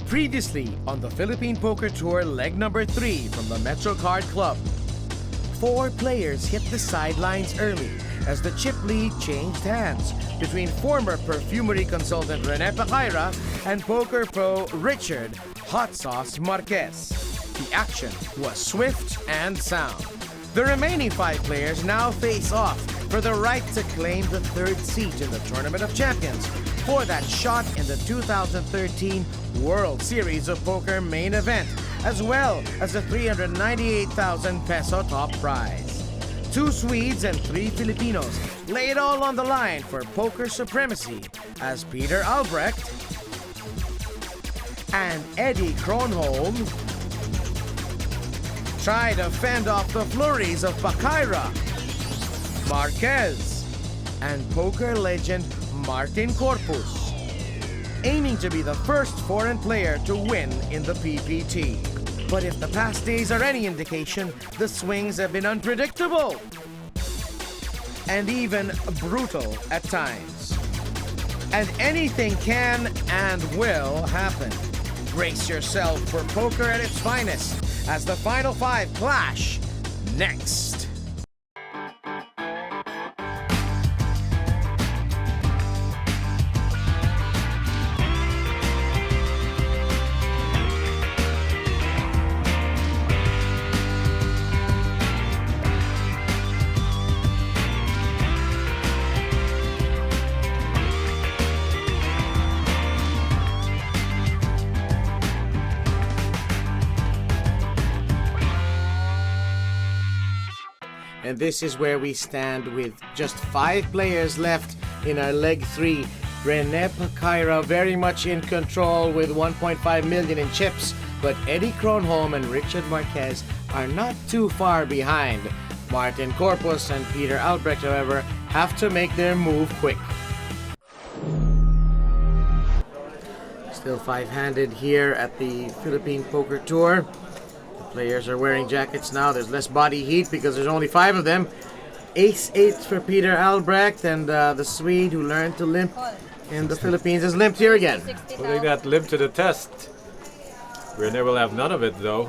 Previously on the Philippine Poker Tour leg number 3 from the Metro Card Club. 4 players hit the sidelines early as the chip lead changed hands between former perfumery consultant Rene Pacaira and poker pro Richard Hot Sauce Marquez. The action was swift and sound. The remaining 5 players now face off for the right to claim the 3rd seat in the Tournament of Champions for that shot in the 2013 World Series of Poker main event, as well as the 398,000 peso top prize. 2 Swedes and 3 Filipinos lay it all on the line for poker supremacy as Peter Albrecht and Eddie Cronholm try to fend off the flurries of Pacaira, Marquez, and poker legend Martin Corpus, aiming to be the first foreign player to win in the PPT. But if the past days are any indication, the swings have been unpredictable and even brutal at times. And anything can and will happen. Brace yourself for poker at its finest as the final 5 clash next. And this is where we stand with just 5 players left in our leg 3. Rene Pacaira very much in control with 1.5 million in chips, but Eddie Cronholm and Richard Marquez are not too far behind. Martin Corpus and Peter Albrecht, however, have to make their move quick. Still 5-handed here at the Philippine Poker Tour. Players are wearing jackets now. There's less body heat because there's only 5 of them. Ace-8 for Peter Albrecht, and the Swede who learned to limp in the Philippines has limped here again. Putting that limp to the test. Rene will have none of it though.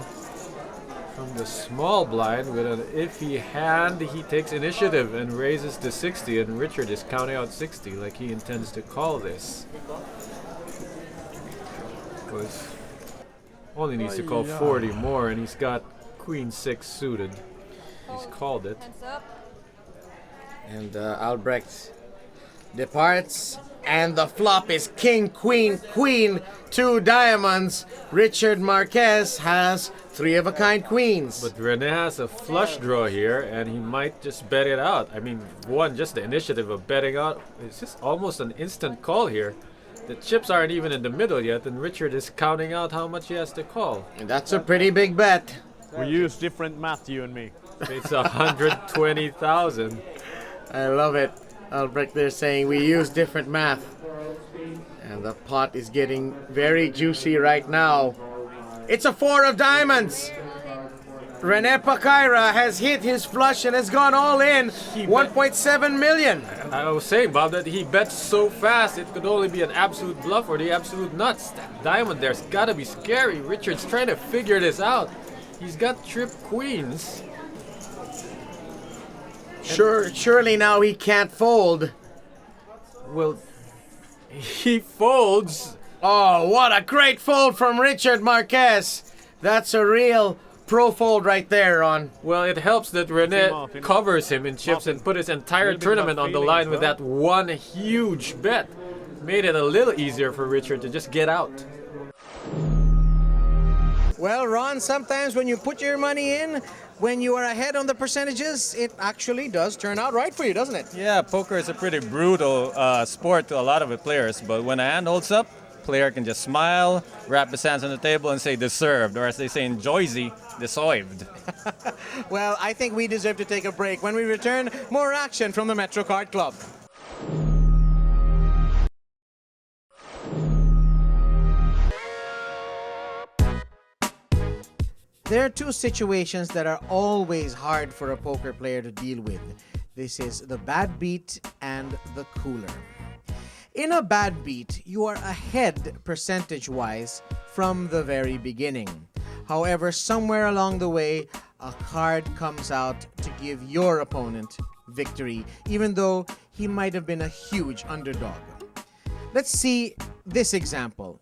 From the small blind with an iffy hand, he takes initiative and raises to 60, and Richard is counting out 60 like he intends to call this. Because only needs to call 40 more, and he's got Queen 6 suited. He's called it. And Albrecht departs, and the flop is King, Queen, Queen, 2 diamonds. Richard Marquez has 3 of a kind queens. But Rene has a flush draw here, and he might just bet it out. I mean, just the initiative of betting out, it's just almost an instant call here. The chips aren't even in the middle yet, and Richard is counting out how much he has to call. And that's a pretty big bet. We use different math, you and me. It's 120,000. I love it. Albrecht, they're saying we use different math. And the pot is getting very juicy right now. It's a 4 of diamonds. Rene Pacaira has hit his flush and has gone all in. 1.7 million. I was saying, Bob, that he bets so fast it could only be an absolute bluff or the absolute nuts. That diamond there's gotta be scary. Richard's trying to figure this out. He's got trip queens. Surely now he can't fold. Well, he folds. Oh, what a great fold from Richard Marquez. That's a real pro fold right there, Ron. Well, it helps that Rene covers him in chips and put his entire tournament on the line with that one huge bet. Made it a little easier for Richard to just get out. Well, Ron, sometimes when you put your money in, when you are ahead on the percentages, it actually does turn out right for you, doesn't it? Yeah, poker is a pretty brutal sport to a lot of the players, but when a hand holds up, player can just smile, wrap his hands on the table and say deserved, or as they say in Jersey, deserved. Well, I think we deserve to take a break. When we return, more action from the Metro Card Club. There are 2 situations that are always hard for a poker player to deal with. This is the bad beat and the cooler. In a bad beat, you are ahead percentage-wise from the very beginning. However, somewhere along the way, a card comes out to give your opponent victory, even though he might have been a huge underdog. Let's see this example.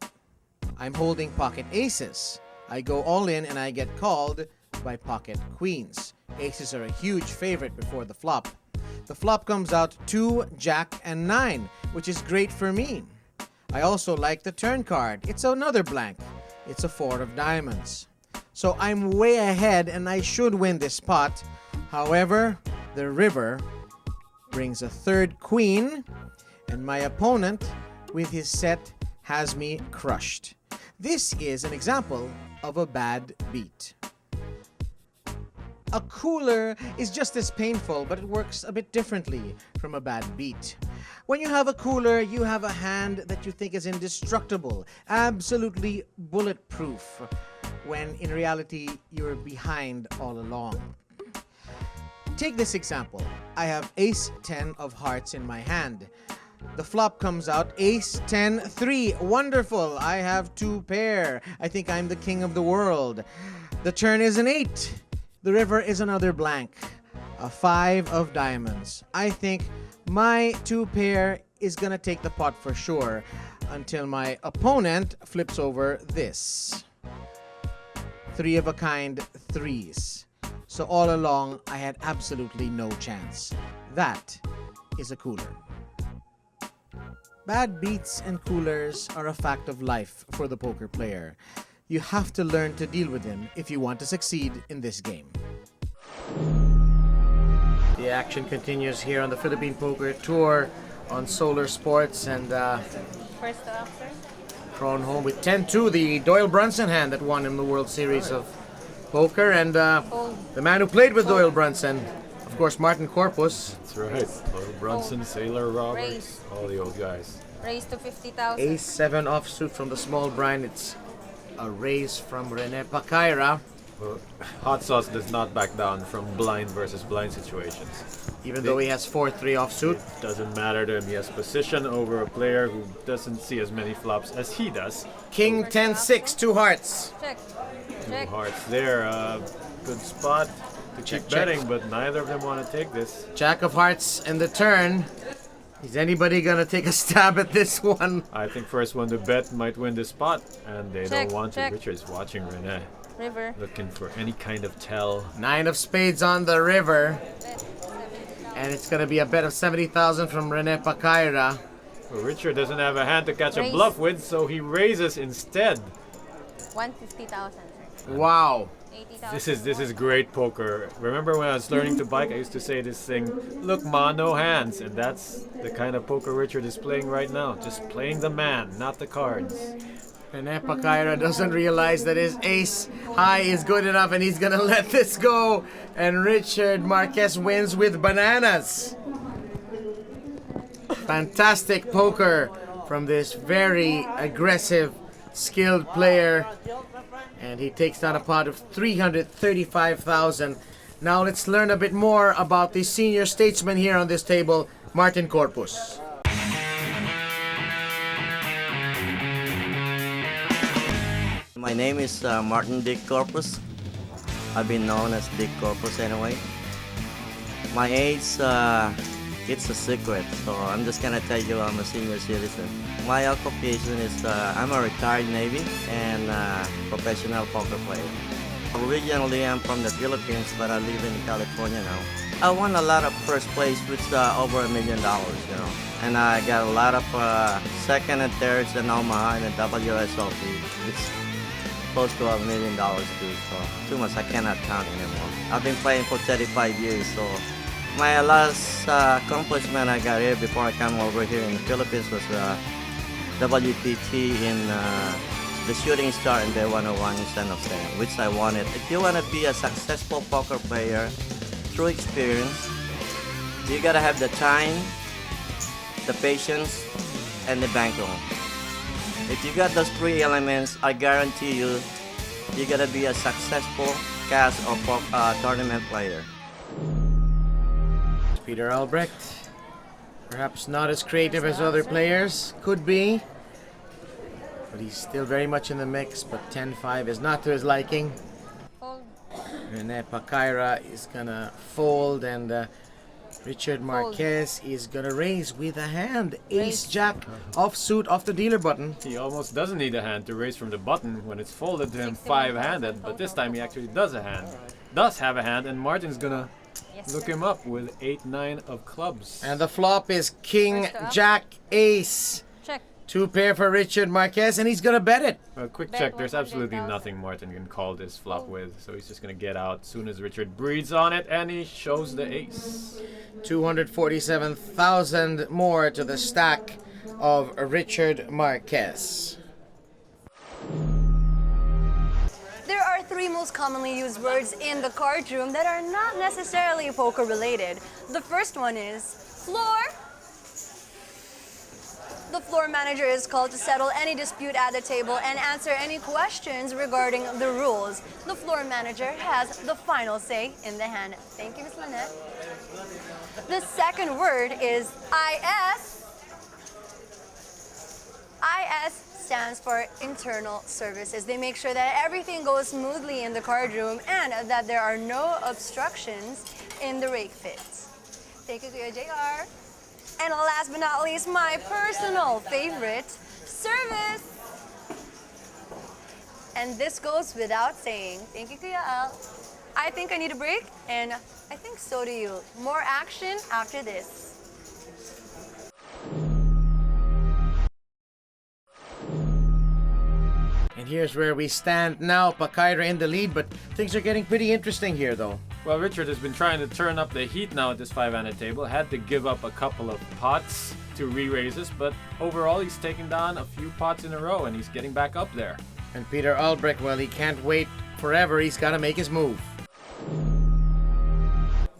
I'm holding pocket aces. I go all in and I get called by pocket queens. Aces are a huge favorite before the flop. The flop comes out 2, Jack, and 9, which is great for me. I also like the turn card. It's another blank. It's a 4 of diamonds. So I'm way ahead and I should win this pot. However, the river brings a third queen and my opponent with his set has me crushed. This is an example of a bad beat. A cooler is just as painful, but it works a bit differently from a bad beat. When you have a cooler, you have a hand that you think is indestructible, absolutely bulletproof, when in reality, you're behind all along. Take this example. I have ace 10 of hearts in my hand. The flop comes out ace 10 3. Wonderful. I have 2 pair. I think I'm the king of the world. The turn is an 8. The river is another blank. A 5 of diamonds. I think my 2 pair is gonna take the pot for sure until my opponent flips over this. 3 of a kind 3s. So all along, I had absolutely no chance. That is a cooler. Bad beats and coolers are a fact of life for the poker player. You have to learn to deal with them if you want to succeed in this game. The action continues here on the Philippine Poker Tour on Solar Sports, and First offer. Cronholm with 10-2, the Doyle Brunson hand that won him the World Series of Poker, and the man who played with Doyle Brunson, of course, Martin Corpus. That's right. Little Brunson, Sailor Roberts, Raise. all the old guys. Raise to 50,000. Ace 7 offsuit from the small blind. It's a raise from Rene Pacaira. Well, Hot Sauce does not back down from blind versus blind situations. Even though he has 4-3 offsuit. It doesn't matter to him. He has position over a player who doesn't see as many flops as he does. King 10-6, 2 hearts. Check. Two Check. hearts there. Good spot to Check, keep check. betting, but neither of them want to take this. Jack of hearts in the turn. Is anybody gonna take a stab at this one? I think first one to bet might win this spot, and they Check, don't want check. to. Richard's watching Rene, River. looking for any kind of tell. 9 of spades on the river. Bet 70,000. And it's gonna be a bet of 70,000 from Rene Pacaira. Well, Richard doesn't have a hand to catch a Raise. bluff with, so he raises instead. 150,000. Wow. 80,000. This is great poker. Remember when I was learning to bike, I used to say this thing, look ma, no hands. And that's the kind of poker Richard is playing right now. Just playing the man, not the cards. Rene Pacaira doesn't realize that his ace high is good enough and he's gonna let this go. And Richard Marquez wins with bananas. Fantastic poker from this very aggressive, skilled player. And he takes down a pot of 335,000. Now let's learn a bit more about the senior statesman here on this table, Martin Corpus. My name is Martin Dick Corpus. I've been known as Dick Corpus anyway. My age, it's a secret, so I'm just gonna tell you I'm a senior citizen. My occupation is I'm a retired Navy and professional poker player. Originally, I'm from the Philippines, but I live in California now. I won a lot of first place, which over $1 million, you know. And I got a lot of second and thirds in Omaha and the WSOP. It's close to $1 million too, so too much I cannot count anymore. I've been playing for 35 years, so my last accomplishment I got here before I come over here in the Philippines was WPT in the Shooting Star in the 101 in San Jose, which I wanted. If you want to be a successful poker player through experience, you gotta have the time, the patience, and the bankroll. If you got those 3 elements, I guarantee you, you're gonna be a successful cash or tournament player. Peter Albrecht Perhaps not as creative as other players could be. But he's still very much in the mix, but 10-5 is not to his liking. Fold. Rene Pacaira is gonna fold, and Richard Marquez is gonna raise with a hand. Ace Jack offsuit off the dealer button. He almost doesn't need a hand to raise from the button when it's folded to him 5-handed, but this time he actually does have a hand, and Martin's gonna Yes, look sir. him up with 8-9 of clubs. And the flop is King First up. Jack Ace. Check. 2 pair for Richard Marquez, and he's gonna bet it. A quick Bet check, there's absolutely 100,000. nothing Martin can call this flop with, so he's just gonna get out as soon as Richard breathes on it, and he shows the ace. 247,000 more to the stack of Richard Marquez. There are 3 most commonly used words in the card room that are not necessarily poker related. The first one is floor. The floor manager is called to settle any dispute at the table and answer any questions regarding the rules. The floor manager has the final say in the hand. Thank you, Ms. Lynette. The second word is IS. IS stands for internal services. They make sure that everything goes smoothly in the card room and that there are no obstructions in the rake pits. Thank you, Kuya JR. And last but not least, my personal favorite, service. And this goes without saying. Thank you, Kuya Al. I think I need a break, and I think so do you. More action after this. And here's where we stand now. Pacaira in the lead, but things are getting pretty interesting here, though. Well, Richard has been trying to turn up the heat now at this 5-handed table. Had to give up a couple of pots to re-raises, but overall he's taking down a few pots in a row, and he's getting back up there. And Peter Albre, well, he can't wait forever. He's got to make his move.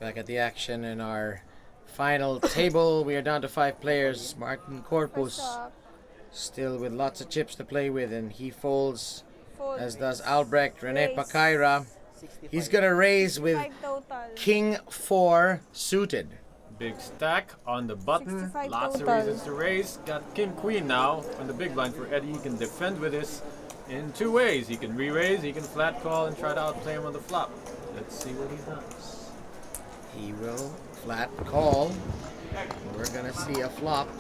Back at the action in our final table. We are down to 5 players. Martin Corpus still with lots of chips to play with, and he folds, as does Albrecht. Rene Pacaira, he's gonna raise with King 4 suited. Big stack on the button. 65 Lots total. of reasons to raise. Got King Queen now on the big blind for Eddie. He can defend with this in 2 ways. He can re-raise, he can flat call and try to outplay him on the flop. Let's see what he does. He will flat call. We're gonna see a flop.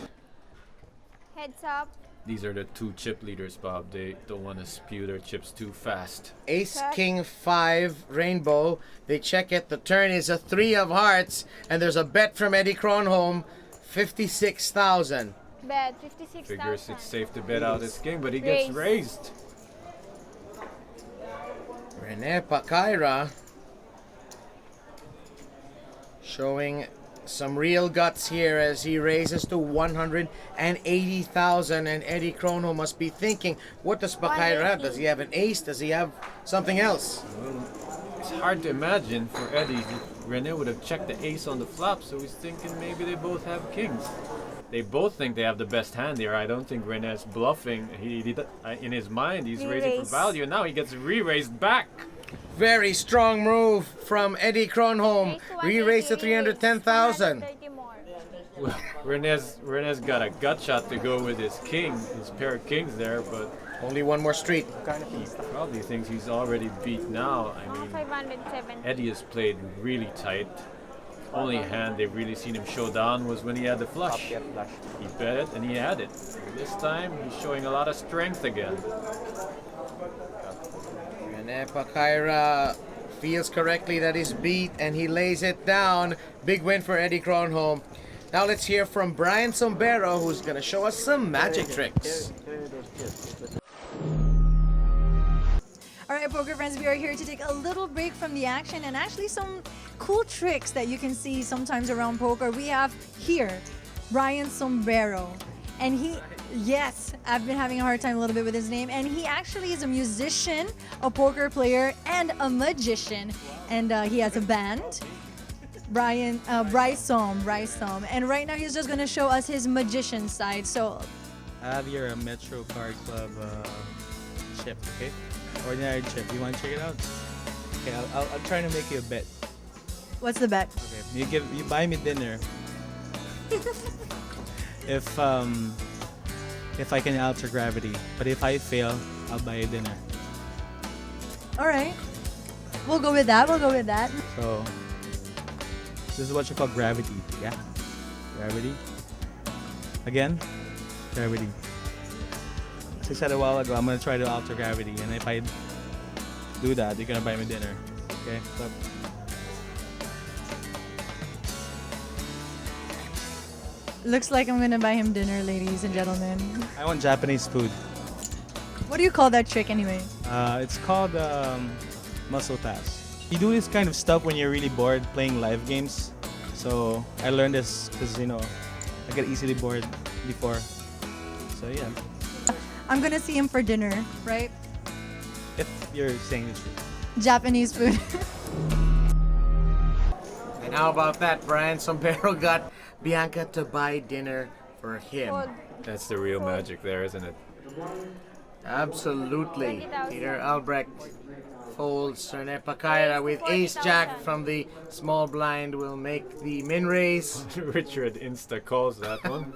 Heads up. These are the 2 chip leaders, Bob. They don't want to spew their chips too fast. Ace Check. King 5 rainbow. They check it. The turn is a 3 of hearts, and there's a bet from Eddie Cronholm, 56,000. Bet 56,000. Figures it's safe to bet out his king, but he gets raised. Rene Pacaira showing some real guts here as he raises to 180,000, and Eddie Cronholm must be thinking, what does Pacaira have? Does he have an ace? Does he have something else? It's hard to imagine for Eddie. Rene would have checked the ace on the flop, so he's thinking maybe they both have kings. They both think they have the best hand here. I don't think Rene's bluffing. In his mind, he's raising for Re-raise. value, and now he gets re-raised back. Very strong move from Eddie Cronholm. Re-raised to 310,000. 130 more. Well, Rene's got a gut shot to go with his king, his pair of kings there, but Only one more street. he probably thinks he's already beat now. I mean, 507. Eddie has played really tight. Only hand they've really seen him show down was when he had the flush. He bet it and he had it. This time he's showing a lot of strength again. Rene Pacaira feels correctly that he's beat, and he lays it down. Big win for Eddie Cronholm. Now let's hear from Brian Sombero, who's going to show us some magic tricks. All right, poker friends, we are here to take a little break from the action and actually some cool tricks that you can see sometimes around poker. We have here Brian Sombrero, and yes, I've been having a hard time a little bit with his name, and he actually is a musician, a poker player, and a magician, and he has a band. Bryce Som, and right now he's just gonna show us his magician side. So I have your Metro Card Club chip, okay? Ordinary chip. You want to check it out? Okay, I'll try to make you a bet. what's the bet? Okay, you buy me dinner. if I can alter gravity. But if I fail, I'll buy you dinner. All right. We'll go with that. We'll go with that. So this is what you call gravity. Yeah. Gravity. Again, gravity. As I said a while ago, I'm gonna try to alter gravity, and if I do that, you're gonna buy me dinner. Okay? So, Looks like I'm gonna buy him dinner, ladies and gentlemen. I want Japanese food. What do you call that trick anyway? It's called muscle pass. You do this kind of stuff when you're really bored playing live games. So I learned this because, you know, I get easily bored before. So yeah, I'm gonna see him for dinner, right? if you're saying the truth. Japanese food. And how about that? Brian Sombrero got Bianca to buy dinner for him. That's the real magic there, isn't it? Absolutely. 20,000. Peter Albrecht folds Rene Pakaira with ace jack 40,000. from the small blind will make the min raise. Richard insta calls that one.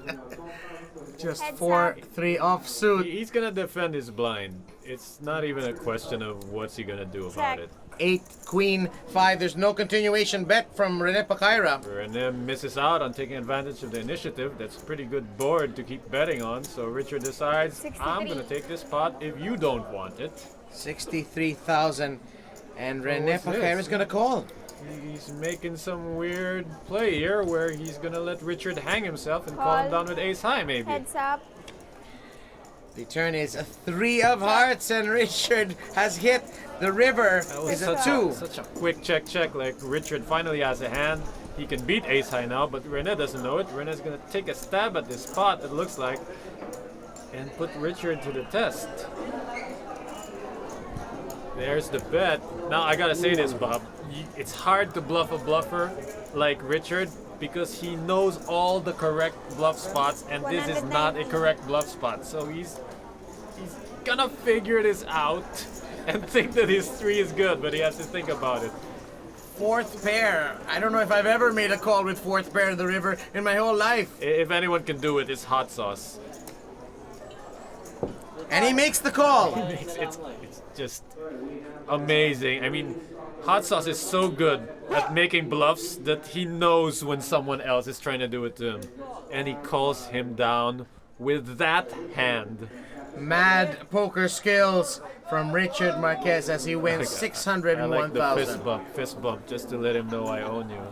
Just Heads 4-3 offsuit. He's gonna defend his blind. It's not even a question of what's he gonna do about Check. it. 8 queen 5. There's no continuation bet from Rene Pakaira. Rene misses out on taking advantage of the initiative. That's a pretty good board to keep betting on. So Richard decides, 63. I'm gonna take this pot if you don't want it. 63,000. And Rene what's this? Pakaira is gonna call. He's making some weird play here where he's gonna let Richard hang himself and call him Call. down with ace high maybe. Heads up. The turn is a 3 of hearts, and Richard has hit the river. That was Is a such 2. such a quick check. Like Richard finally has a hand. He can beat ace high now, but Rene doesn't know it. Rene's gonna take a stab at this pot, it looks like, and put Richard to the test. There's the bet. Now I gotta say this, Bob. It's hard to bluff a bluffer like Richard because he knows all the correct bluff spots, and this is not a correct bluff spot. So he's gonna figure this out and think that his 3 is good, but he has to think about it. Fourth pair. I don't know if I've ever made a call with fourth pair of the river in my whole life. If anyone can do it, it's hot sauce. And he makes the call. It's just amazing. I mean, hot sauce is so good at making bluffs that he knows when someone else is trying to do it to him, and he calls him down with that hand. Mad poker skills from Richard Marquez as he wins I like the 601,000. fist bump, just to let him know I own you.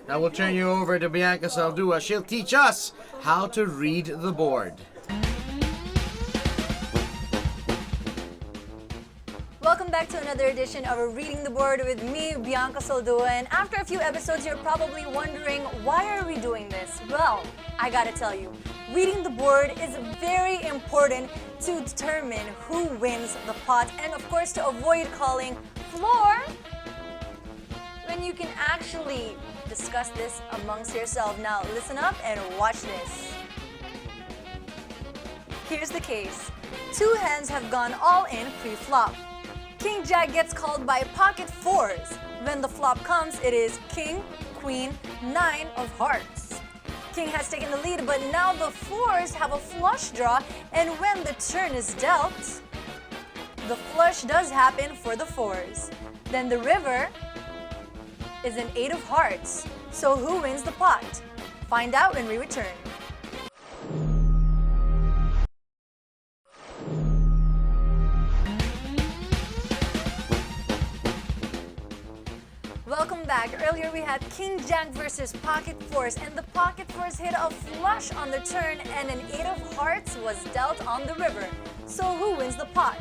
Now we'll turn you over to Bianca Saldua. She'll teach us how to read the board. Welcome back to another edition of Reading the Board with me, Bianca Soldua. And after a few episodes, you're probably wondering, why are we doing this? Well, I gotta tell you, reading the board is very important to determine who wins the pot and, of course, to avoid calling floor when you can actually discuss this amongst yourself. Now, listen up and watch this. Here's the case. 2 hands have gone all in pre-flop. King Jack gets called by pocket 4s. When the flop comes, it is King, Queen, 9 of hearts. King has taken the lead, but now the 4s have a flush draw, and when the turn is dealt, the flush does happen for the 4s. Then the river is an 8 of hearts. So who wins the pot? Find out when we return. Welcome back. Earlier we had King Jack versus Pocket 4s, and the Pocket 4s hit a flush on the turn and an 8 of hearts was dealt on the river. So who wins the pot?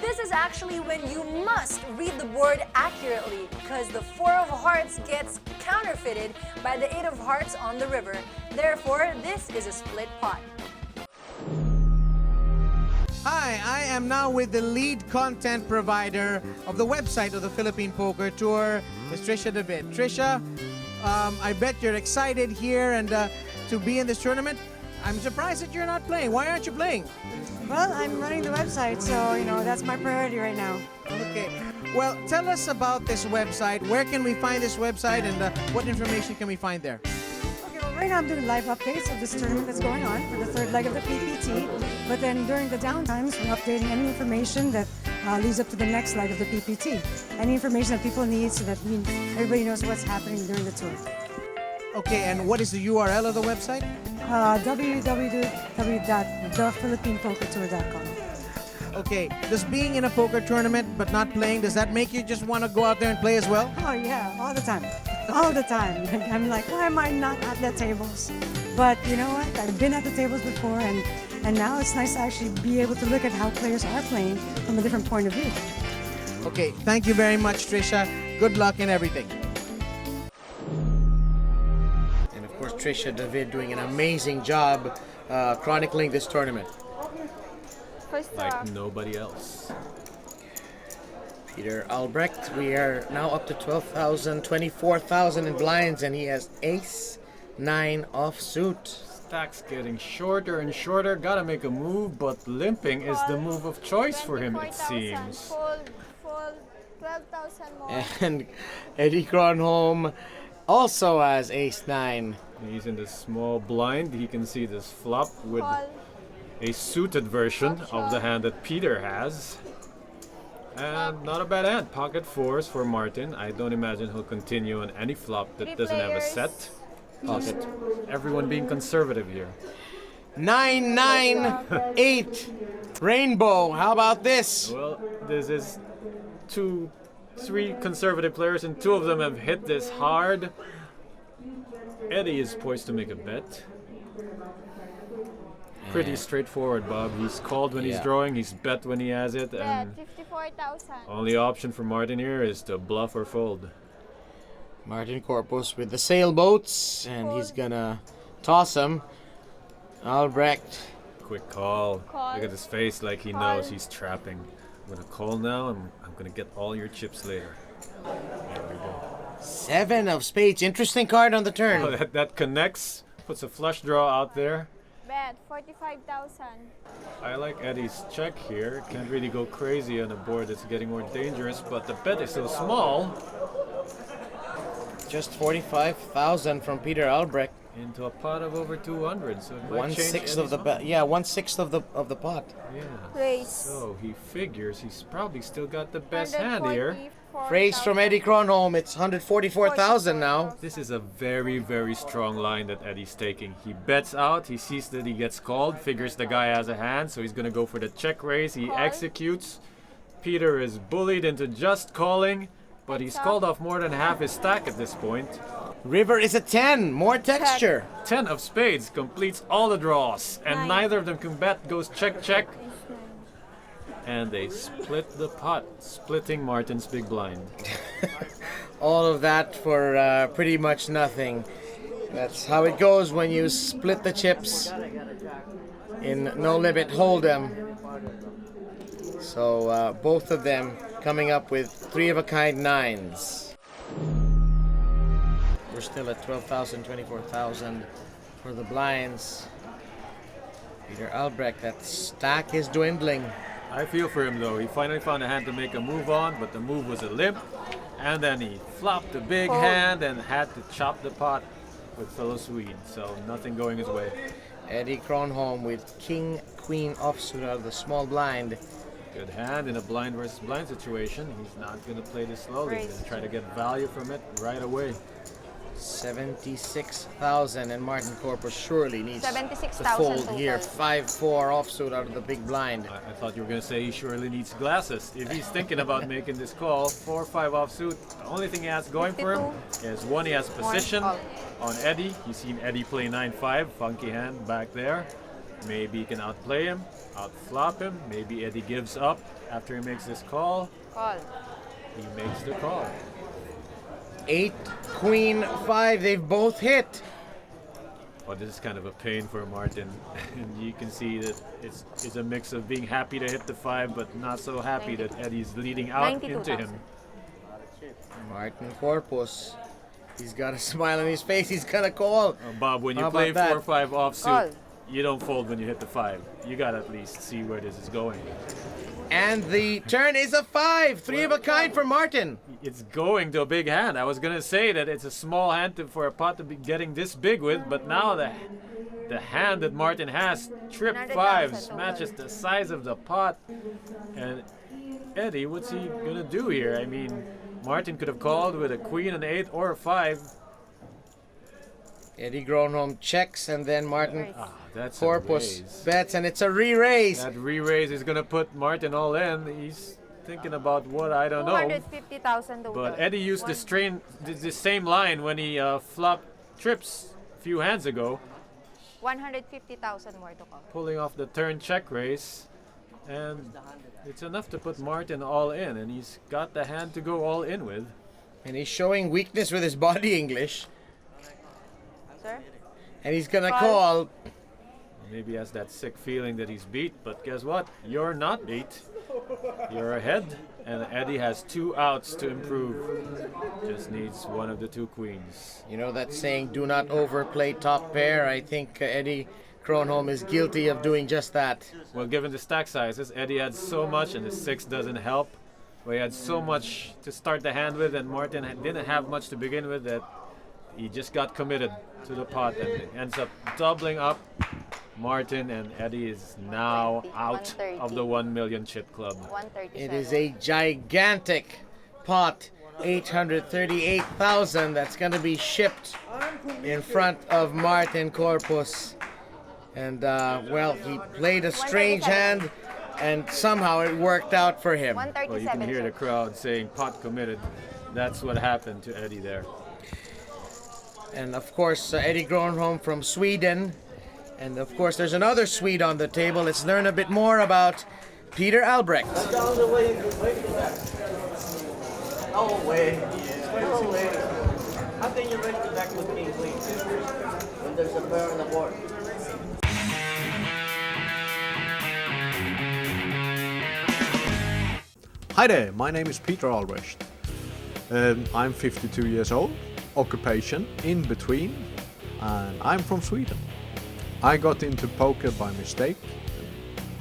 This is actually when you must read the board accurately because the 4 of hearts gets counterfeited by the 8 of hearts on the river. Therefore, this is a split pot. Hi, I am now with the lead content provider of the website of the Philippine Poker Tour, Ms. Trisha DeVitt. Trisha, I bet you're excited here and to be in this tournament. I'm surprised that you're not playing. Why aren't you playing? Well, I'm running the website, so, that's my priority right now. Okay. Well, tell us about this website. Where can we find this website and what information can we find there? Okay, well, Right now I'm doing live updates of this tournament that's going on for the third leg of the PPT. But then during the downtimes, we're updating any information that leads up to the next leg of the PPT. Any information that people need so that everybody knows what's happening during the tour. Okay, and what is the URL of the website? www.thephilippinepokertour.com. Okay, does being in a poker tournament but not playing, does that make you just want to go out there and play as well? Oh yeah, all the time. All the time. I'm like, why am I not at the tables? But you know what? I've been at the tables before, and now it's nice to actually be able to look at how players are playing from a different point of view. Okay, thank you very much, Trisha. Good luck in everything. And of course, Trisha David doing an amazing job chronicling this tournament. First Like nobody else. Peter Albrecht, we are now up to 12,000, 24,000 in blinds, and he has ace 9 offsuit. Stack's getting shorter and shorter. Gotta make a move, but limping is the move of choice for him, it seems. Fold 12,000 more. And Eddie Cronholm also has ace 9. He's in the small blind. He can see this flop with Call. a suited version of the hand that Peter has. And not a bad hand. Pocket fours for Martin. I don't imagine he'll continue on any flop that doesn't have a set. Pocket. Everyone being conservative here. 9, 9, 8. Rainbow. How about this? Well, this is 3 conservative players, and 2 of them have hit this hard. Eddie is poised to make a bet. Pretty straightforward, Bob. He's called when he's drawing, he's bet when he has it, Bet and 54,000. only option for Martin here is to bluff or fold. Martin Corpus with the sailboats, and he's gonna toss them. Albrecht. Quick call. Call. Look at his face like he Call. knows he's trapping. I'm gonna call now, and I'm gonna get all your chips later. There we go. 7 of spades. Interesting card on the turn. Oh, that connects, puts a flush draw out there. Bet 45,000. I like Eddie's check here. Can't really go crazy on a board that's getting more dangerous, but the bet is so small. Just 45,000 from Peter Albrecht. Into a pot of over 200, so it might change 1/6 of the Eddie's bet. Yeah, 1/6 of the pot. Yeah. Raise. So he figures he's probably still got the best hand here. Raise from Eddie Cronholm. It's 144,000 now. This is a very, very strong line that Eddie's taking. He bets out, he sees that he gets called, figures the guy has a hand, so he's gonna go for the check raise. He executes. Peter is bullied into just calling, but he's called off more than half his stack at this point. River is a 10. More texture. 10 of spades completes all the draws, and neither of them can bet. Goes check, check. And they split the pot, splitting Martin's big blind. All of that for pretty much nothing. That's how it goes when you split the chips in No Limit Hold'em. So both of them coming up with 3 of a kind 9s. We're still at 12,000, 24,000 for the blinds. Peter Albrecht, that stack is dwindling. I feel for him though. He finally found a hand to make a move on, but the move was a limp. And then he flopped a big hand and had to chop the pot with fellow Swede. So nothing going his way. Eddie Cronholm with King, Queen offsuit out of the small blind. Good hand in a blind versus blind situation. He's not going to play this slowly. He's going to try to get value from it right away. 76,000, and Martin Corpus surely needs to 76,000 fold total. here. 5-4 offsuit out of the big blind. I thought you were going to say he surely needs glasses. If he's thinking about making this call, 4-5 offsuit, the only thing he has going for him is one, he has position on Eddie. He's seen Eddie play 9-5, funky hand back there. Maybe he can outplay him, outflop him. Maybe Eddie gives up after he makes this call. Call. He makes the call. 8, Queen, 5, they've both hit. Oh, this is kind of a pain for Martin. And you can see that it's a mix of being happy to hit the 5, but not so happy that Eddie's leading out into him. Martin Corpus, he's got a smile on his face, he's gonna call. Bob, when you How play about that? 4-5 offsuit, you don't fold when you hit the 5. You gotta at least see where this is going. And the turn is a 5. 3 of a kind for Martin. It's going to a big hand. I was gonna say that it's a small hand for a pot to be getting this big with, but now the hand that Martin has, trip 5s, matches the size of the pot. And Eddie, what's he gonna do here? I mean, Martin could have called with a queen, an 8, or a 5. Eddie Cronholm checks, and then Martin That's Corpus a raise. bets, and it's a re-raise. That re-raise is gonna put Martin all in. He's thinking about what, I don't know. 250,000 the But winner. Eddie used the same line when he flopped trips a few hands ago, 150,000 more to come. pulling off the turn check raise, and it's enough to put Martin all in, and he's got the hand to go all in with. And he's showing weakness with his body English. Sir? And he's gonna Call. call. Maybe he has that sick feeling that he's beat, but guess what? You're not beat. You're ahead, and Eddie has 2 outs to improve. Just needs one of the 2 queens. You know that saying, do not overplay top pair? I think Eddie Cronholm is guilty of doing just that. Well, given the stack sizes, Eddie had so much, and the 6 doesn't help. Well, he had so much to start the hand with, and Martin didn't have much to begin with, that he just got committed to the pot and ends up doubling up Martin, and Eddie is now 130, out of the 1 million chip club. 137. It is a gigantic pot, 838,000. That's going to be shipped in front of Martin Corpus. And, well, he played a strange hand, and somehow it worked out for him. 137. Well, you can hear the crowd saying pot committed. That's what happened to Eddie there. And, of course, Eddie Cronholm from Sweden. And, of course, there's another Swede on the table. Let's learn a bit more about Peter Albrecht. No way. No way. How can you raise the back with king queen when there's a pair on the board? Hi there, my name is Peter Albrecht. I'm 52 years old, occupation in between, and I'm from Sweden. I got into poker by mistake.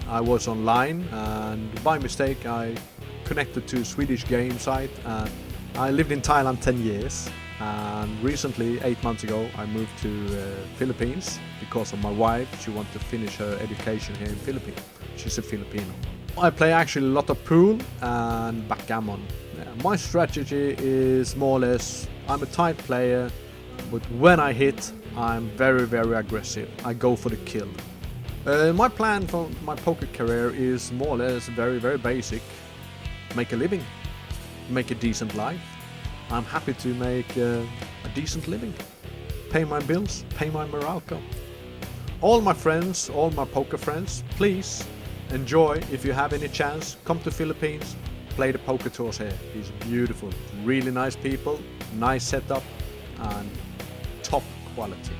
I was online, and by mistake I connected to a Swedish game site. And I lived in Thailand 10 years, and recently, 8 months ago, I moved to Philippines because of my wife. She wanted to finish her education here in Philippines. She's a Filipino. I play actually a lot of pool and backgammon. My strategy is more or less, I'm a tight player, but when I hit, I'm very, very aggressive. I go for the kill. My plan for my poker career is more or less very, very basic. Make a living, make a decent life. I'm happy to make a decent living. Pay my bills, pay my Morocco. All my friends, all my poker friends, please enjoy. If you have any chance, come to Philippines, play the poker tours here. It's beautiful, really nice people, nice setup, and top quality.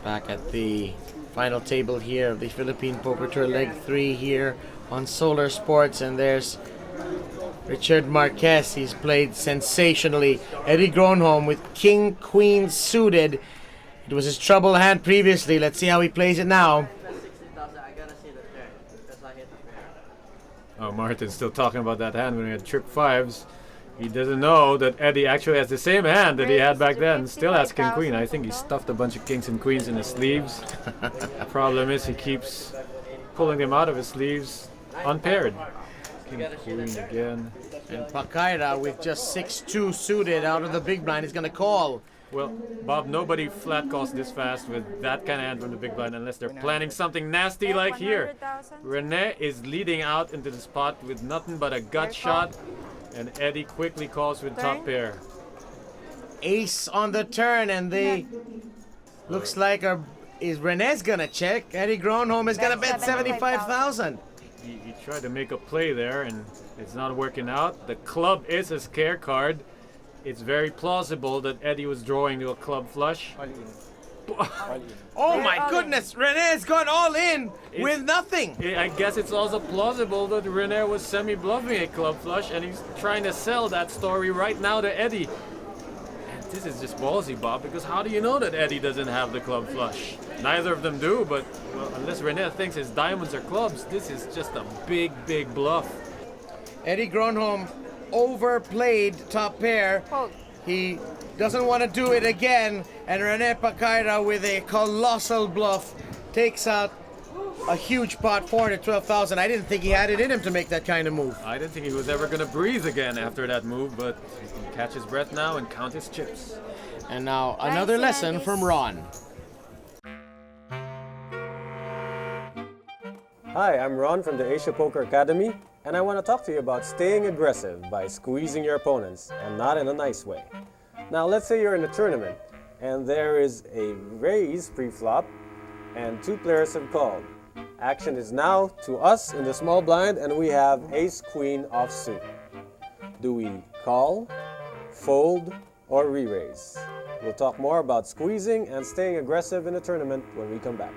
Back at the final table here of the Philippine Poker Tour Leg 3 here on Solar Sports, and there's Richard Marquez. He's played sensationally. Eddie Cronholm with King Queen suited. It was his trouble hand previously. Let's see how he plays it now. Oh, Martin's still talking about that hand when he had trip 5s. He doesn't know that Eddie actually has the same hand that he had back then. Still has king queen. I think he stuffed a bunch of kings and queens in his sleeves. Problem is he keeps pulling them out of his sleeves unpaired. King queen again. And Pakaira with just 6-2 suited out of the big blind is going to call. Well, Bob, nobody flat calls this fast with that kind of hand from the big blind unless they're planning something nasty like here. Rene is leading out into the spot with nothing but a gut shot, and Eddie quickly calls with top pair. Ace on the turn, and they looks like is Rene's gonna check. Eddie Cronholm is gonna bet 75,000. He tried to make a play there, and it's not working out. The club is a scare card. It's very plausible that Eddie was drawing to a club flush. Oh my goodness, Rene's gone all in with nothing. I guess it's also plausible that Rene was semi-bluffing a club flush, and he's trying to sell that story right now to Eddie. And This is just ballsy, Bob, because how do you know that Eddie doesn't have the club flush? Neither of them do, but well, unless Rene thinks his diamonds are clubs, this is just a big, big bluff. Eddie Cronholm overplayed top pair. He doesn't want to do it again, and Rene Pacaira with a colossal bluff takes out a huge pot, 412,000. I didn't think he had it in him to make that kind of move. I didn't think he was ever going to breathe again after that move, but he can catch his breath now and count his chips. And now another lesson from Ron. Hi, I'm Ron from the Asia Poker Academy, and I want to talk to you about staying aggressive by squeezing your opponents, and not in a nice way. Now, let's say you're in a tournament, and there is a raise pre-flop, and two players have called. Action is now to us in the small blind, and we have ace-queen offsuit. Do we call, fold, or re-raise? We'll talk more about squeezing and staying aggressive in a tournament when we come back.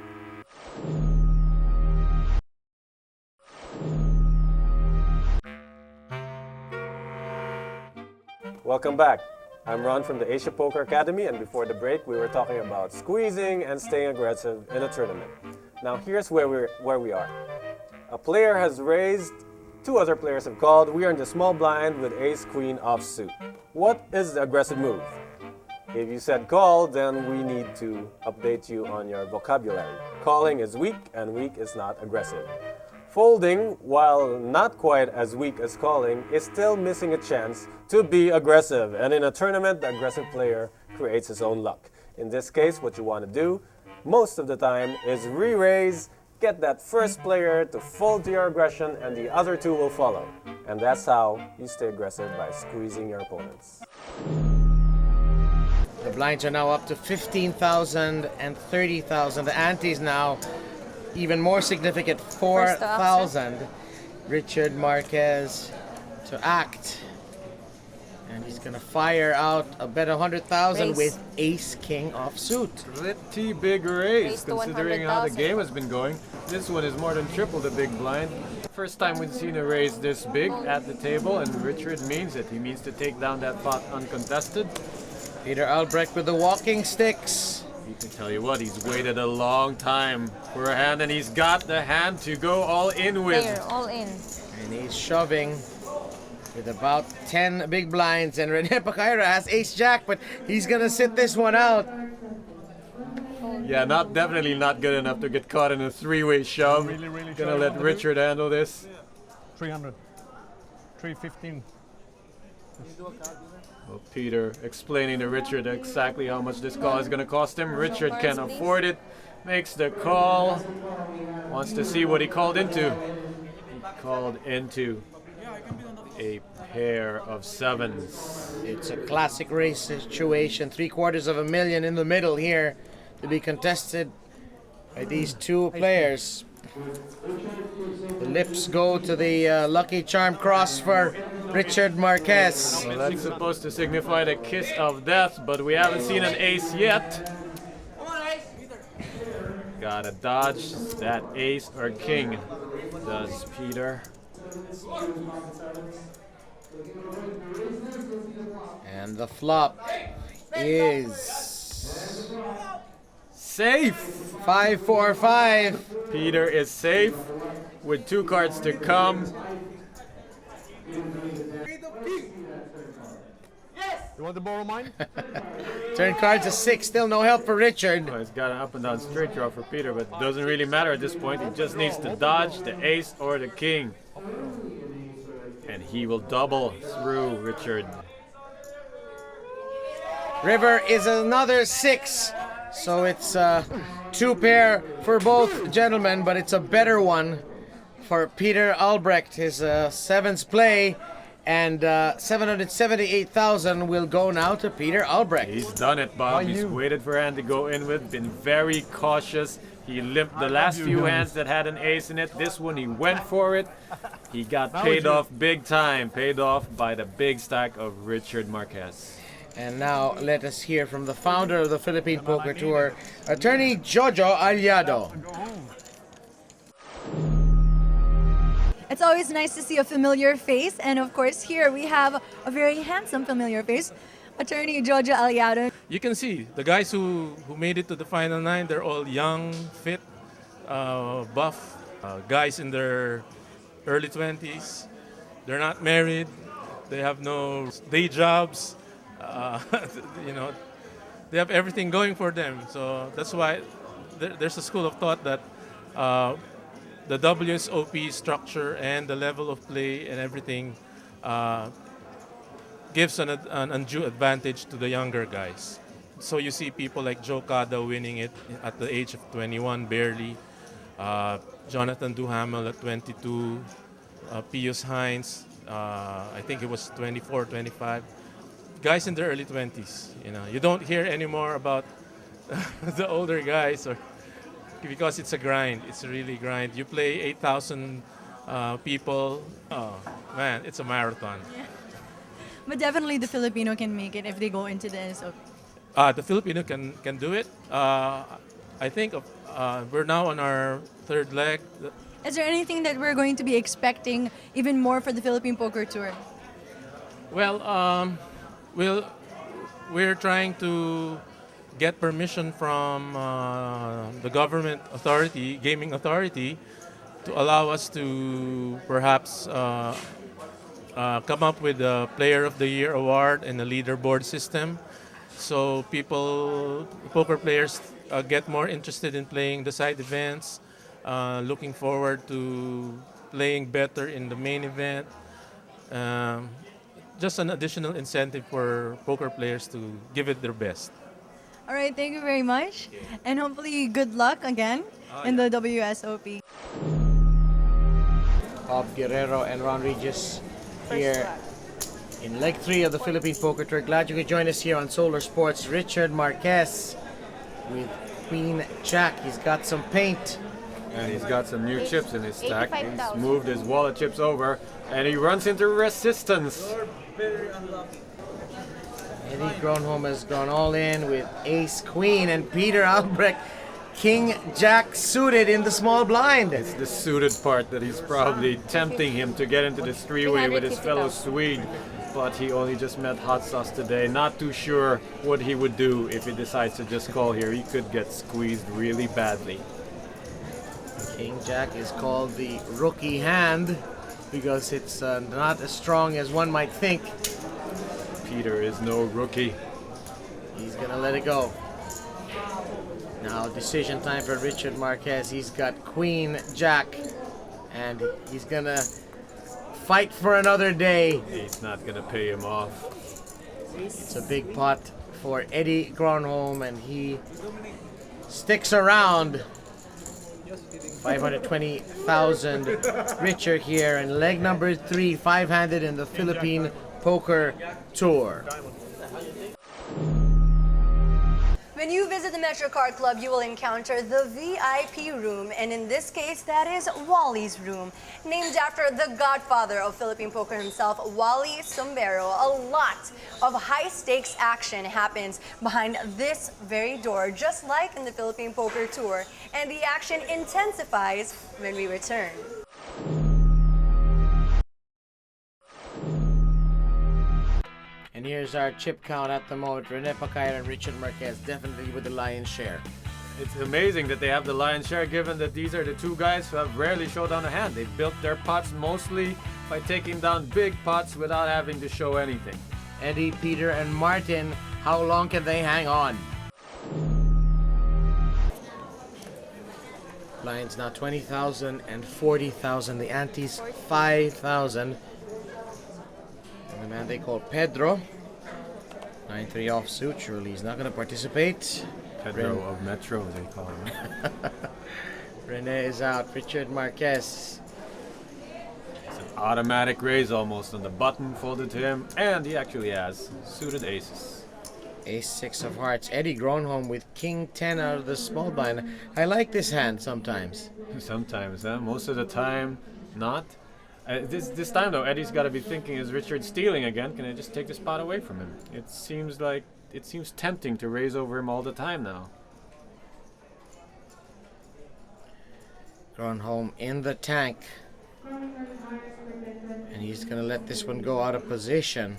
Welcome back. I'm Ron from the Asia Poker Academy, and before the break we were talking about squeezing and staying aggressive in a tournament. Now here's where we are. A player has raised, two other players have called. We are in the small blind with ace-queen offsuit. What is the aggressive move? If you said call, then we need to update you on your vocabulary. Calling is weak, and weak is not aggressive. Folding, while not quite as weak as calling, is still missing a chance to be aggressive. And in a tournament, the aggressive player creates his own luck. In this case, what you want to do, most of the time, is re-raise, get that first player to fold to your aggression, and the other two will follow. And that's how you stay aggressive, by squeezing your opponents. The blinds are now up to 15,000 and 30,000. The ante's now even more significant, 4,000. Richard Marquez to act. And he's going to fire out a bet 100,000 with ace-king offsuit. Pretty big raise, Raise to considering how the 100,000. game has been going. This one is more than triple the big blind. First time we've seen a raise this big at the table, and Richard means it. He means to take down that pot uncontested. Peter Albre with the walking sticks. You can tell you what, he's waited a long time for a hand, and he's got the hand to go all in with. There, all in. And he's shoving with about 10 big blinds, and Rene Pacaira has ace-jack, but he's gonna sit this one out. Yeah, definitely not good enough to get caught in a three-way shove. Gonna let Richard handle this. 300. 315. Well, Peter explaining to Richard exactly how much this call is going to cost him. Richard can afford it, makes the call, wants to see what he called into. He called into a pair of sevens. It's a classic race situation, 750,000 in the middle here to be contested by these two players. The lips go to the Lucky Charm cross for Richard Marquez. Well, that's supposed to signify the kiss of death, but we haven't seen an ace yet. Gotta dodge that ace or king, does Peter. And the flop is safe. 5-4-5. Peter is safe with two cards to come. You want to borrow mine? Turn cards to 6, still no help for Richard. Well, he's got an up and down straight draw for Peter, but it doesn't really matter at this point. He just needs to dodge the ace or the king. And he will double through Richard. River is another 6. So it's two pair for both gentlemen, but it's a better one for Peter Albrecht. His sevens play, and 778,000 will go now to Peter Albrecht. He's done it, Bob. He's waited for a hand to go in with, been very cautious. He limped the last few hands that had an ace in it. This one, he went for it. He got paid off big time, paid off by the big stack of Richard Marquez. And now let us hear from the founder of the Philippine Poker Tour, attorney Jojo Aliado. It's always nice to see a familiar face, and of course here we have a very handsome familiar face. Attorney Jojo Aliado. You can see the guys who made it to the final nine, they're all young, fit, buff, guys in their early 20s. They're not married. They have no day jobs. You know, they have everything going for them. So that's why there's a school of thought that the WSOP structure and the level of play and everything gives an undue advantage to the younger guys. So you see people like Joe Cada winning it at the age of 21 barely. Jonathan Duhamel at 22. Pius Hines, I think it was 24, 25. Guys in their early 20s. You know, you don't hear anymore about the older guys, or because it's a grind. It's a really grind. You play 8,000 people. Oh man, it's a marathon. Yeah. But definitely the Filipino can make it if they go into the NSOP. The Filipino can do it. I think we're now on our third leg. Is there anything that we're going to be expecting even more for the Philippine Poker Tour? Well, we're trying to get permission from the government authority, gaming authority, to allow us to perhaps come up with a Player of the Year award and a leaderboard system, so poker players get more interested in playing the side events, looking forward to playing better in the main event. Just an additional incentive for poker players to give it their best. All right, thank you very much. And hopefully good luck again in the WSOP. Bob Guerrero and Ron Regis here in leg 3 of the Philippine Poker Tour. Glad you could join us here on Solar Sports. Richard Marquez with Queen Jack. He's got some paint. And he's got some new chips in his stack. He's 85,000. moved his wallet chips over, and he runs into resistance. Eddie Cronholm has gone all in with Ace Queen, and Peter Albre King Jack suited in the small blind. It's the suited part that he's probably tempting him to get into this three-way with his fellow Swede. But he only just met Hot Sauce today. Not too sure what he would do if he decides to just call here. He could get squeezed really badly. King Jack is called the rookie hand because it's not as strong as one might think. Peter is no rookie. He's gonna let it go. Now decision time for Richard Marquez. He's got Queen Jack, and he's gonna fight for another day. He's not gonna pay him off. It's a big pot for Eddie Cronholm, and he sticks around. 520,000 richer here in leg number 3, 5-handed in the Philippine Poker Tour. When you visit the Metro Card Club, you will encounter the VIP room, and in this case, that is Wally's room. Named after the godfather of Philippine poker himself, Wally Sombrero. A lot of high-stakes action happens behind this very door, just like in the Philippine Poker Tour, and the action intensifies when we return. And here's our chip count at the moment. Rene Pacaya and Richard Marquez definitely with the lion's share. It's amazing that they have the lion's share, given that these are the two guys who have rarely showed down a hand. They've built their pots mostly by taking down big pots without having to show anything. Eddie, Peter, and Martin, how long can they hang on? Lions now 20,000 and 40,000. The antes 5,000. And the man they call Pedro, 9-3 offsuit. Surely he's not going to participate. Pedro of Metro, they call him. Rene is out. Richard Marquez. It's an automatic raise almost on the button folded to him, and he actually has suited aces. Ace 6 of hearts. Eddie Cronholm with King 10 out of the small blind. I like this hand sometimes. Sometimes, huh? Most of the time, not. This time though, Eddie's got to be thinking: is Richard stealing again? Can I just take this pot away from him? It seems tempting to raise over him all the time now. Cronholm in the tank. And he's going to let this one go out of position.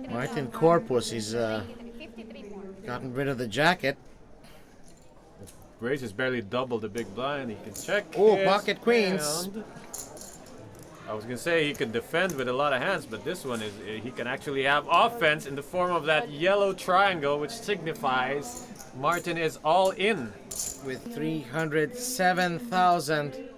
Martin Corpus, he's 53 more. gotten rid of the jacket. Raise is barely double the big blind. He can check. Oh, his pocket queens. hand. I was gonna say he could defend with a lot of hands, but this one is he can actually have offense in the form of that yellow triangle, which signifies Martin is all in. With 307,000.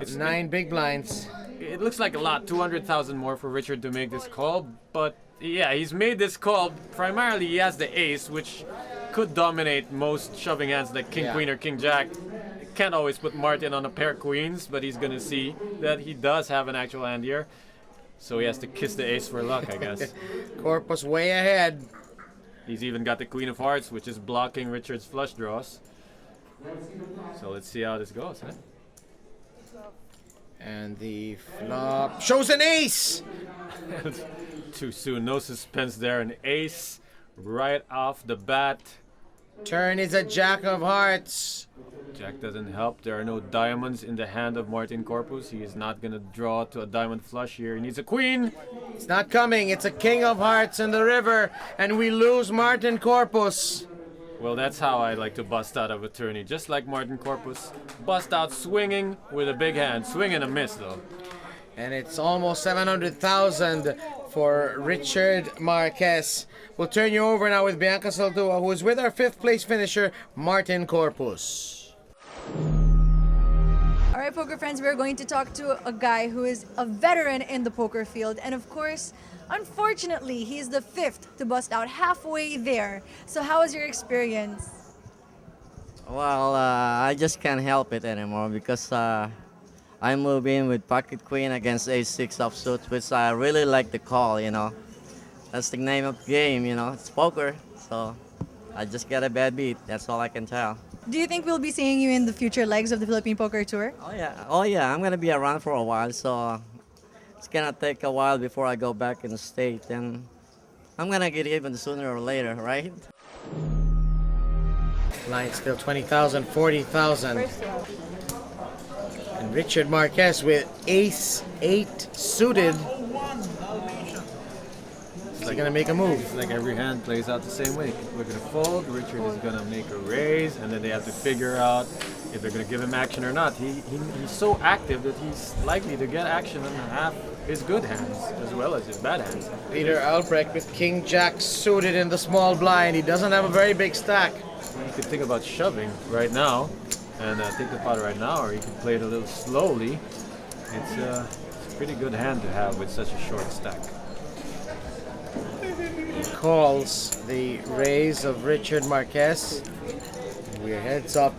It's 9 big blinds. It looks like a lot, 200,000 more for Richard to make this call, but yeah, he's made this call. Primarily, he has the ace, which could dominate most shoving hands like king, queen, or king, jack. Can't always put Martin on a pair of queens, but he's gonna see that he does have an actual hand here. So he has to kiss the ace for luck, I guess. Corpus way ahead. He's even got the queen of hearts, which is blocking Richard's flush draws. So let's see how this goes, huh? And the flop shows an ace! Too soon, no suspense there. An ace right off the bat. Turn is a jack of hearts. Jack doesn't help. There are no diamonds in the hand of Martin Corpus. He is not going to draw to a diamond flush here. He needs a queen. It's not coming. It's a king of hearts in the river. And we lose Martin Corpus. Well, that's how I like to bust out of a tourney. Just like Martin Corpus. Bust out swinging with a big hand. Swing and a miss, though. And it's almost 700,000 for Richard Marquez. We'll turn you over now with Bianca Saldua, who is with our 5th place finisher, Martin Corpus. All right, poker friends, we're going to talk to a guy who is a veteran in the poker field. And of course, unfortunately, he's the 5th to bust out halfway there. So how was your experience? Well, I just can't help it anymore because I move in with pocket queen against ace-6 offsuit, which I really like the call, you know. That's the name of the game, you know. It's poker, so I just get a bad beat. That's all I can tell. Do you think we'll be seeing you in the future legs of the Philippine Poker Tour? Oh yeah. I'm gonna be around for a while, so it's gonna take a while before I go back in the state, and I'm gonna get even sooner or later, right? Line still 20,000, 40,000. And Richard Marquez with ace-8 suited. Is he gonna make a move? It's like every hand plays out the same way. We're gonna fold. Richard is gonna make a raise, and then they have to figure out if they're gonna give him action or not. He's so active that he's likely to get action on half his good hands as well as his bad hands. Peter Albre with king jack suited in the small blind. He doesn't have a very big stack. You could think about shoving right now and take the pot right now, or you can play it a little slowly. It's a pretty good hand to have with such a short stack. Calls the raise of Richard Marquez. We're heads up.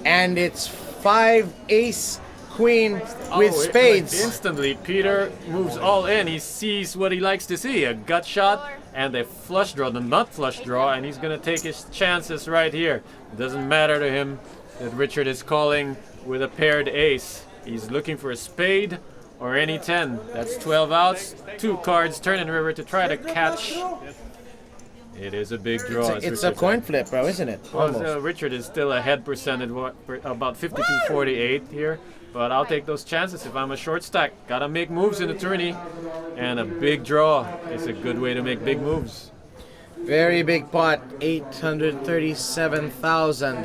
And it's 5 ace queen with spades. Like instantly, Peter moves all in. He sees what he likes to see, a gut shot and a flush draw, the nut flush draw, and he's going to take his chances right here. It doesn't matter to him that Richard is calling with a paired ace. He's looking for a spade or any 10. That's 12 outs, 2 cards, turn and river to try to catch. It is a big draw. It's a coin flip, bro, isn't it? Well, Richard is still ahead percentage, about 52-48 here. But I'll take those chances if I'm a short stack. Gotta make moves in the tourney. And a big draw is a good way to make big moves. Very big pot, 837,000.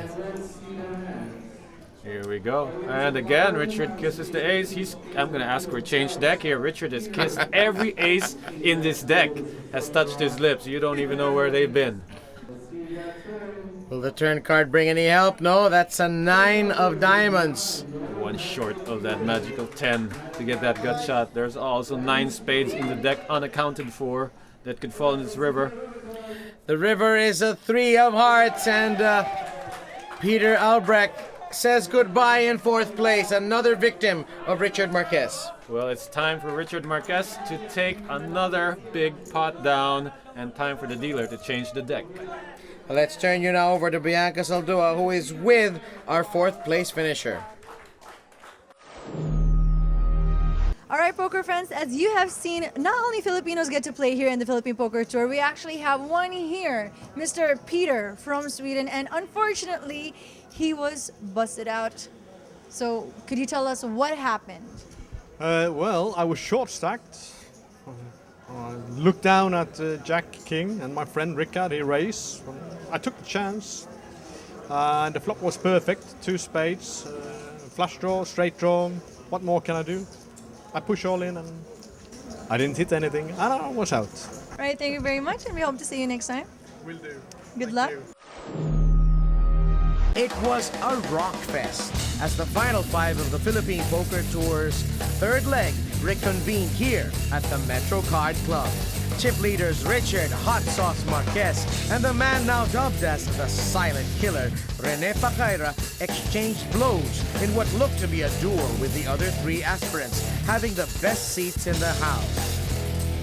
Here we go. And again, Richard kisses the ace. I'm going to ask for a change deck here. Richard has kissed every ace in this deck, has touched his lips. You don't even know where they've been. Will the turn card bring any help? No, that's a 9 of diamonds. One short of that magical 10 to get that gut shot. There's also 9 spades in the deck unaccounted for that could fall in this river. The river is a 3 of hearts, and Peter Albrecht says goodbye in 4th place. Another victim of Richard Marquez. Well, it's time for Richard Marquez to take another big pot down, and time for the dealer to change the deck. Well, let's turn you now over to Bianca Saldua, who is with our 4th place finisher. All right, poker friends, as you have seen, not only Filipinos get to play here in the Philippine Poker Tour, we actually have one here, Mr. Peter from Sweden, and unfortunately, he was busted out. So, could you tell us what happened? Well, I was short stacked I looked down at Jack King and my friend Rickard, he raised. I took the chance. And the flop was perfect. 2 spades, flush draw, straight draw. What more can I do? I push all in and I didn't hit anything and I was out. Right, thank you very much, and we hope to see you next time. Will do. Good luck. It was a rock fest as the final 5 of the Philippine Poker Tour's third leg reconvened here at the Metro Card Club. Chip leaders Richard Hot Sauce Marquez and the man now dubbed as the Silent Killer, Rene Pacaira, exchanged blows in what looked to be a duel with the other 3 aspirants having the best seats in the house.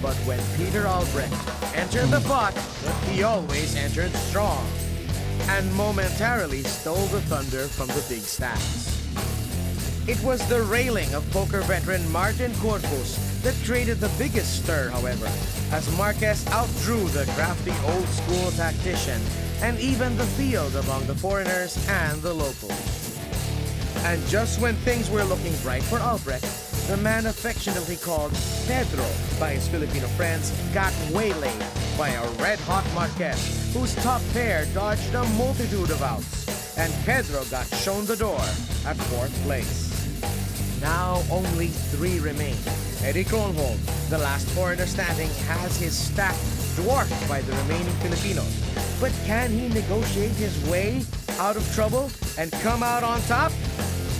But when Peter Albre entered the pot, he always entered strong and momentarily stole the thunder from the big stacks. It was the railing of poker veteran Martin Corpus that created the biggest stir, however, as Marquez outdrew the crafty old-school tactician and even the field among the foreigners and the locals. And just when things were looking bright for Albre, the man affectionately called Pedro by his Filipino friends got waylaid by a red-hot Marquez whose top pair dodged a multitude of outs, and Pedro got shown the door at 4th place. Now only 3 remain. Eddie Cronholm, the last foreigner standing, has his stack dwarfed by the remaining Filipinos. But can he negotiate his way out of trouble and come out on top?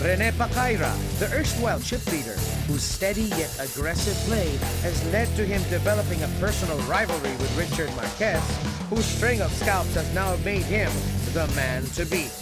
Rene Pacaira, the erstwhile chip leader, whose steady yet aggressive play has led to him developing a personal rivalry with Richard Marquez, whose string of scalps has now made him the man to beat.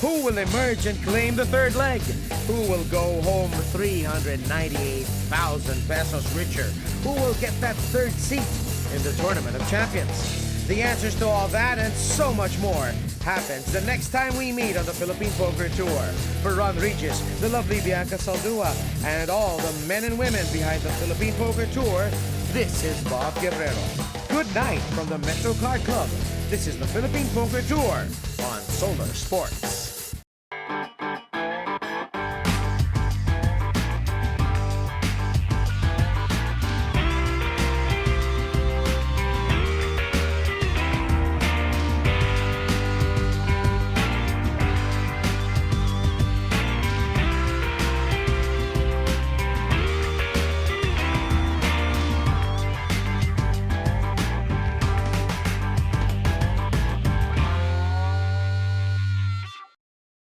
Who will emerge and claim the third leg? Who will go home 398,000 pesos richer? Who will get that third seat in the Tournament of Champions? The answers to all that and so much more happens the next time we meet on the Philippine Poker Tour. For Ron Regis, the lovely Bianca Saldua, and all the men and women behind the Philippine Poker Tour, this is Bob Guerrero. Good night from the Metro Card Club. This is the Philippine Poker Tour on Solar Sports.